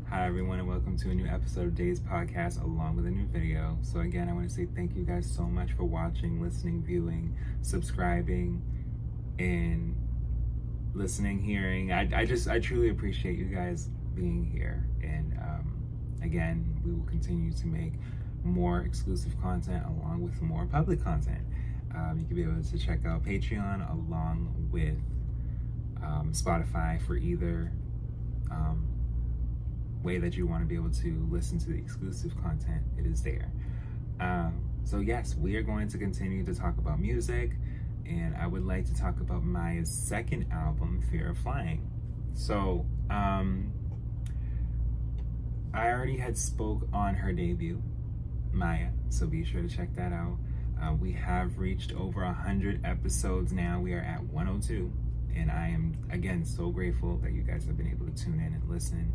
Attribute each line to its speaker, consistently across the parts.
Speaker 1: Hi everyone, and welcome to a new episode of Day's Podcast along with a new video. So again, I want to say thank you guys so much for watching, listening, viewing, subscribing, and listening, hearing. I truly appreciate you guys being here. And again, we will continue to make more exclusive content along with more public content. You can be able to check out Patreon along with Spotify for either way that you want to be able to listen to the exclusive content. It is there. So yes, we are going to continue to talk about music, and I would like to talk about Mya's second album, Fear of Flying. So I already had spoke on her debut, Mya, so be sure to check that out. We have reached over 100 episodes now. We are at 102, and I am again so grateful that you guys have been able to tune in and listen.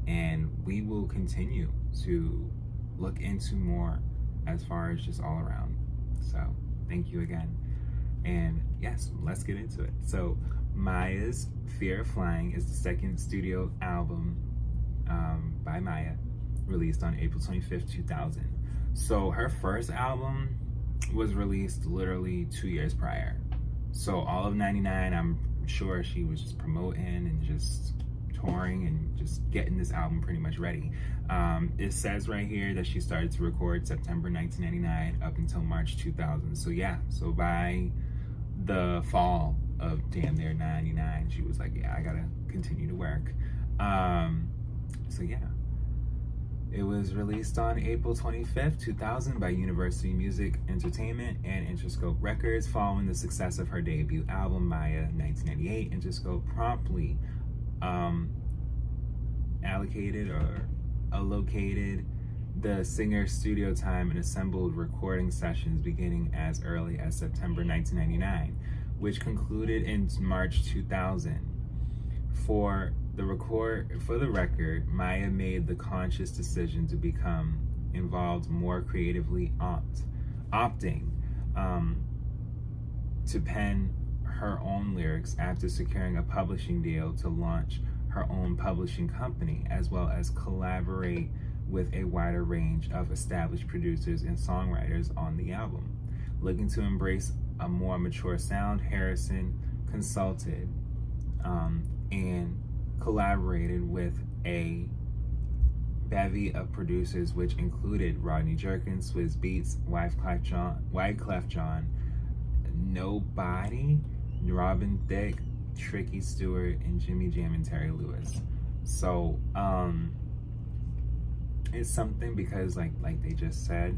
Speaker 1: And we will continue to look into more as far as just all around. So thank you again. And yes, let's get into it. So Mya's Fear of Flying is the second studio album by Mya, released on April 25th, 2000. So her first album was released literally 2 years prior. So all of 99, I'm sure she was just promoting and just touring and just getting this album pretty much ready. It says right here that she started to record September 1999 up until March 2000. So yeah, so by the fall of damn near 99, she was like, yeah, I gotta continue to work. So yeah, it was released on April 25th, 2000 by University Music Entertainment and Interscope Records. Following the success of her debut album, Mya, 1998, Interscope promptly allocated the singer's studio time and assembled recording sessions beginning as early as September 1999, which concluded in March 2000. For the record, Mya made the conscious decision to become involved more creatively, opting to pen her own lyrics after securing a publishing deal to launch her own publishing company, as well as collaborate with a wider range of established producers and songwriters on the album. Looking to embrace a more mature sound, Harrison consulted and collaborated with a bevy of producers, which included Rodney Jerkins, Swizz Beatz, Wyclef Jean, Nobody, Robin Thicke, Tricky Stewart, and Jimmy Jam and Terry Lewis. So it's something because like they just said,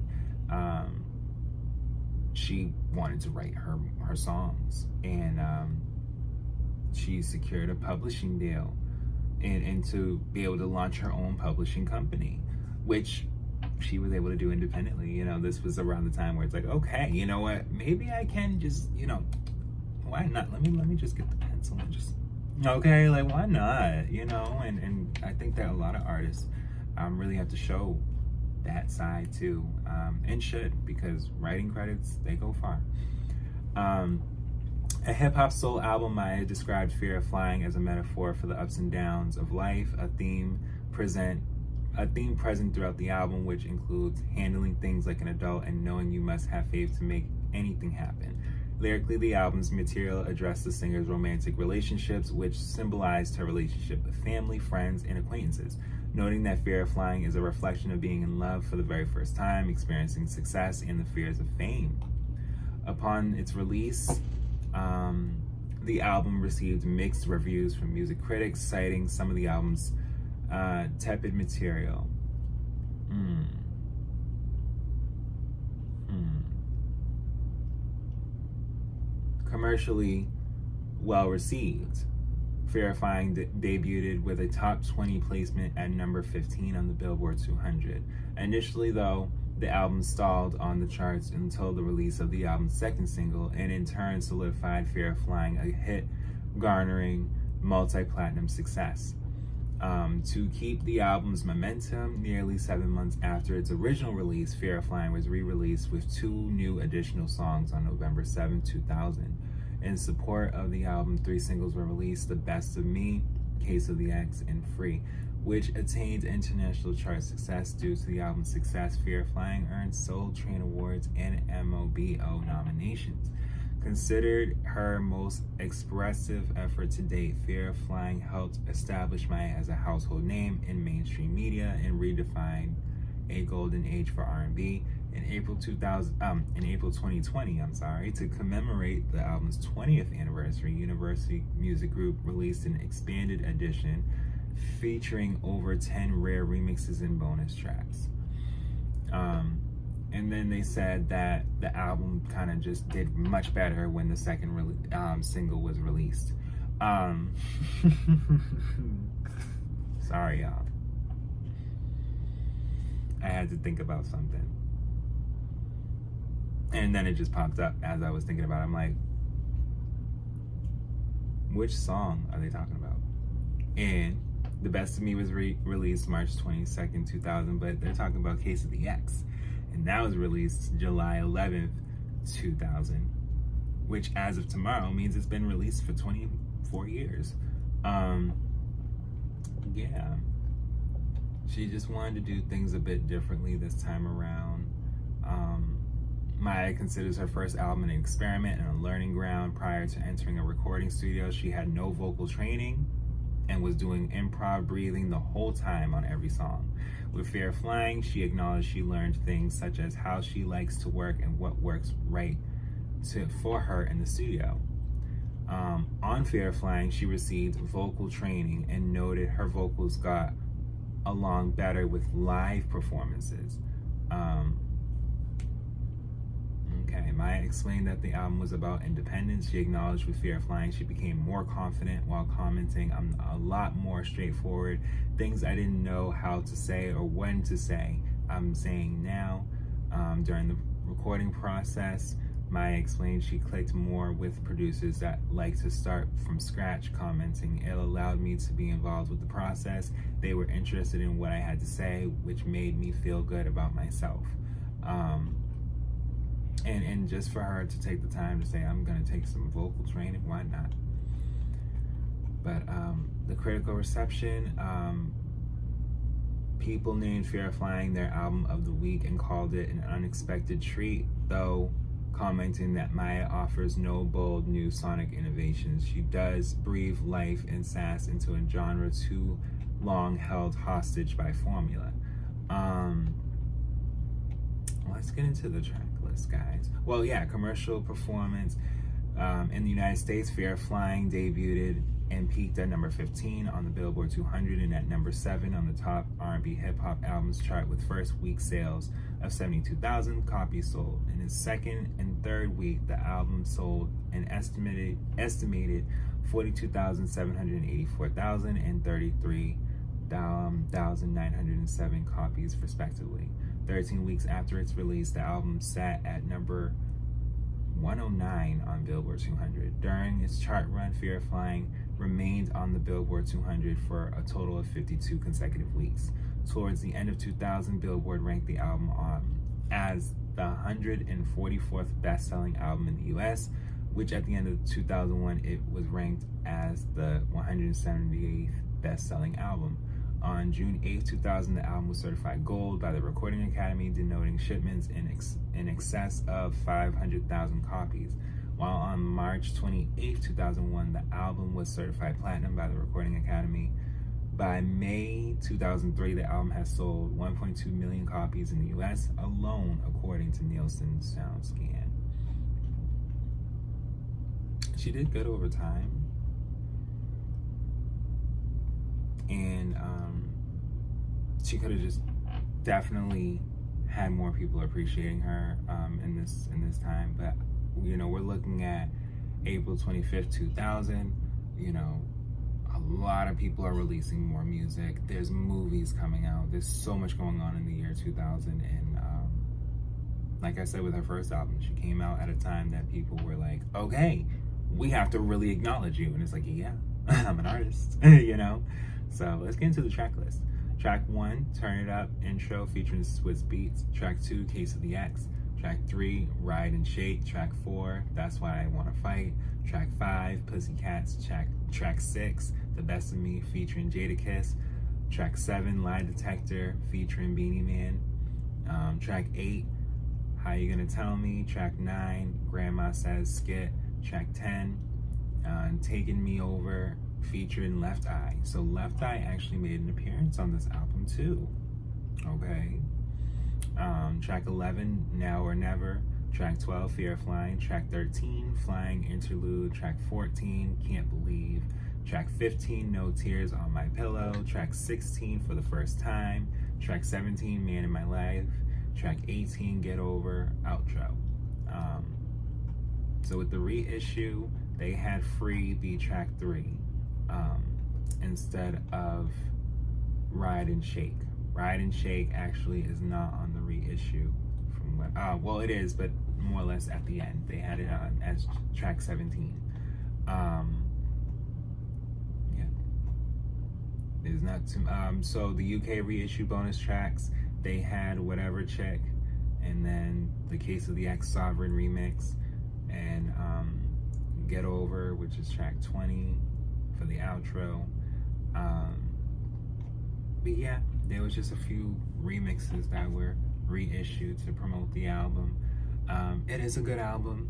Speaker 1: she wanted to write her songs, and she secured a publishing deal and to be able to launch her own publishing company, which she was able to do independently. You know, this was around the time where it's like, okay, you know what, maybe I can just, you know, why not? Let me just get the pencil and just, okay, like why not? You know, and I think that a lot of artists really have to show that side too, and should, because writing credits, they go far. A hip-hop soul album, Mya described Fear of Flying as a metaphor for the ups and downs of life, a theme present throughout the album, which includes handling things like an adult and knowing you must have faith to make anything happen. Lyrically, the album's material addressed the singer's romantic relationships, which symbolized her relationship with family, friends, and acquaintances, noting that Fear of Flying is a reflection of being in love for the very first time, experiencing success, and the fears of fame. Upon its release, the album received mixed reviews from music critics, citing some of the album's tepid material. Commercially well received. Fear of Flying debuted with a top 20 placement at number 15 on the Billboard 200. Initially, though, the album stalled on the charts until the release of the album's second single, and in turn solidified Fear of Flying a hit, garnering multi-platinum success. To keep the album's momentum, nearly 7 months after its original release, Fear of Flying was re-released with 2 new additional songs on November 7, 2000. In support of the album, 3 singles were released: The Best of Me, Case of the X, and Free, which attained international chart success due to the album's success. Fear of Flying earned Soul Train Awards and MOBO nominations. Considered her most expressive effort to date, Fear of Flying helped establish Mya as a household name in mainstream media and redefine a golden age for R&B. In April 2020, to commemorate the album's 20th anniversary, Universal Music Group released an expanded edition featuring over 10 rare remixes and bonus tracks. And then they said that the album kind of just did much better when the second single was released. Sorry, y'all. I had to think about something. And then it just popped up as I was thinking about it. I'm like, which song are they talking about? And The Best of Me was released March 22nd, 2000, but they're talking about Case of the X. And that was released July 11th, 2000, which as of tomorrow means it's been released for 24 years. Yeah. She just wanted to do things a bit differently this time around. Mya considers her first album an experiment and a learning ground. Prior to entering a recording studio, she had no vocal training and was doing improv breathing the whole time on every song. With Fear of Flying, she acknowledged she learned things such as how she likes to work and what works right for her in the studio. On Fear of Flying, she received vocal training and noted her vocals got along better with live performances. Mya explained that the album was about independence. She acknowledged with Fear of Flying she became more confident while commenting, "I'm a lot more straightforward. Things I didn't know how to say or when to say, I'm saying now." During the recording process, Mya explained she clicked more with producers that like to start from scratch, commenting, "It allowed me to be involved with the process. They were interested in what I had to say, which made me feel good about myself." And just for her to take the time to say, "I'm going to take some vocal training," why not? But the critical reception, people named Fear of Flying their album of the week and called it an unexpected treat, though commenting that Mya offers no bold new sonic innovations. She does breathe life and sass into a genre too long held hostage by formula. Let's get into the track list, guys. Well, yeah, commercial performance. In the United States, Fear of Flying debuted and peaked at number 15 on the Billboard 200 and at number 7 on the top R&B hip-hop albums chart with first week sales of 72,000 copies sold. In its second and third week, the album sold an estimated 42,784,000 and 33,907 copies respectively. 13 weeks after its release, the album sat at number 109 on Billboard 200. During its chart run, Fear of Flying remained on the Billboard 200 for a total of 52 consecutive weeks. Towards the end of 2000, Billboard ranked the album as the 144th best-selling album in the US, which at the end of 2001, it was ranked as the 178th best-selling album. On June 8, 2000, the album was certified gold by the Recording Academy, denoting shipments in excess of 500,000 copies. While on March 28, 2001, the album was certified platinum by the Recording Academy. By May 2003, the album has sold 1.2 million copies in the US alone, according to Nielsen SoundScan. She did good over time. And she could have just definitely had more people appreciating her in this time. But you know, we're looking at April 25th, 2000. You know, a lot of people are releasing more music. There's movies coming out. There's so much going on in the year 2000. And like I said, with her first album, she came out at a time that people were like, "Okay, we have to really acknowledge you." And it's like, yeah, I'm an artist, you know? So let's get into the track list. Track 1, Turn It Up, intro featuring Swiss Beats. Track 2, Case of the X. Track 3, Ride and Shake. Track 4, That's Why I Wanna Fight. Track 5, Pussycats. Track 6, The Best of Me featuring Jadakiss. Track 7, Lie Detector, featuring Beanie Man. Track 8, How You Gonna Tell Me. Track 9, Grandma Says Skit. Track 10, Taking Me Over, featuring Left Eye. So Left Eye actually made an appearance on this album too. Okay. Track 11, Now or Never. Track 12, Fear of Flying. Track 13, Flying Interlude. Track 14, Can't Believe. Track 15, No Tears on My Pillow. Track 16, For the First Time. Track 17, Man in My Life. Track 18, Get Over, outro. So with the reissue, they had Free be track 3 instead of Ride and Shake. Ride and Shake actually is not on the reissue. From what, well, it is, but more or less at the end. They had it on as track 17. Yeah. There's not too, so the UK reissue bonus tracks, they had Whatever Chick, and then the Case of the Ex Sovereign remix, and Get Over, which is track 20 for the outro. But yeah, there was just a few remixes that were reissued to promote the album. It is a good album.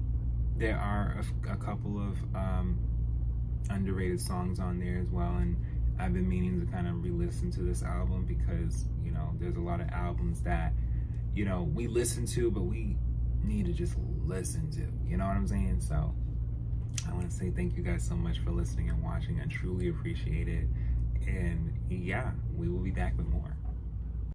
Speaker 1: There are a couple of underrated songs on there as well, and I've been meaning to kind of re-listen to this album because, you know, there's a lot of albums that, you know, we listen to, but we need to just listen to, you know what I'm saying? So I want to say thank you guys so much for listening and watching. I truly appreciate it. And yeah, we will be back with more.